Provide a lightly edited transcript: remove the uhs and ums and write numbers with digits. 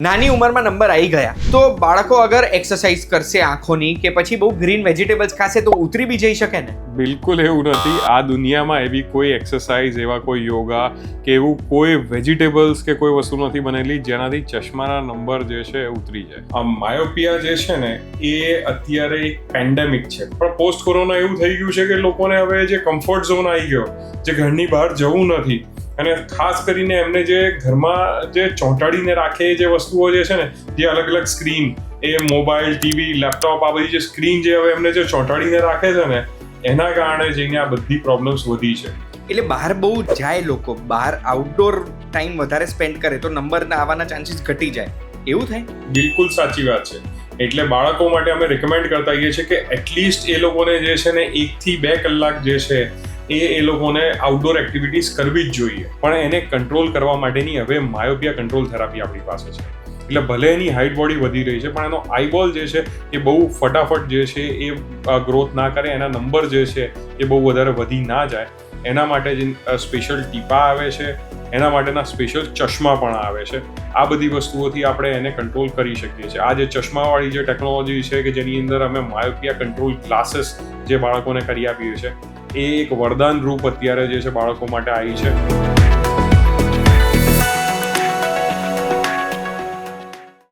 નાની ઉંમરમાં નંબર આવી ગયા તો બાળકો અગર એક્સરસાઇઝ કરશે આંખોની કે પછી બહુ ગ્રીન વેજીટેબલ્સ ખાશે તો ઉતરી બી જઈ શકે ને? બિલકુલ એવું નથી. આ દુનિયામાં એવી કોઈ એક્સરસાઇઝ, એવા કોઈ યોગા કે એવું કોઈ વેજીટેબલ્સ કે કોઈ વસ્તુ નથી બનેલી જેનાથી ચશ્માના નંબર જે છે એ ઉતરી જાય. આ માયોપિયા જે છે ને એ અત્યારે એક પેન્ડેમિક છે, પણ પોસ્ટ કોરોના એવું થઈ ગયું છે કે લોકોને હવે જે કમ્ફર્ટ ઝોન આવી ગયો, જે ઘરની બહાર જવું નથી, અને ખાસ કરીને એમને જે ઘરમાં જે ચોંટાડીને રાખે જે વસ્તુઓ જે છે ને, જે અલગ અલગ સ્ક્રીન, એ મોબાઈલ, ટીવી, લેપટોપ, આ બધી જે સ્ક્રીન જે હવે એમને જે ચોંટાડીને રાખે છે ને, એના કારણે જઈને આ બધી પ્રોબ્લેમ્સ વધી છે. એટલે બહાર બહુ જાય લોકો, બહાર આઉટડોર ટાઈમ વધારે સ્પેન્ડ કરે તો નંબર આવવાના ચાન્સીસ ઘટી જાય, એવું થાય? બિલકુલ સાચી વાત છે. એટલે બાળકો માટે અમે રિકમેન્ડ કરતા હોઈએ છીએ કે એટલીસ્ટ એ લોકોને જે છે ને 1 થી 2 કલાક જે છે એ લોકોને આઉટડોર એક્ટિવિટીઝ કરવી જ જોઈએ. પણ એને કંટ્રોલ કરવા માટેની હવે માયોપિયા કંટ્રોલ થેરાપી આપણી પાસે છે. એટલે ભલે એની હાઇટ બોડી વધી રહી છે, પણ એનો આઈબોલ જે છે એ બહુ ફટાફટ જે છે એ ગ્રોથ ના કરે, એના નંબર જે છે એ બહુ વધારે વધી ના જાય, એના માટે જે સ્પેશિયલ ટીપા આવે છે, એના માટેના સ્પેશિયલ ચશ્મા પણ આવે છે. આ બધી વસ્તુઓથી આપણે એને કંટ્રોલ કરી શકીએ છીએ. આ જે ચશ્માવાળી જે ટેકનોલોજી છે કે જેની અંદર અમે માયોપિયા કંટ્રોલ ક્લાસીસ જે બાળકોને કરી આપીએ છીએ, એ એક વરદાન રૂપ અત્યારે જે છે બાળકો માટે આવી છે.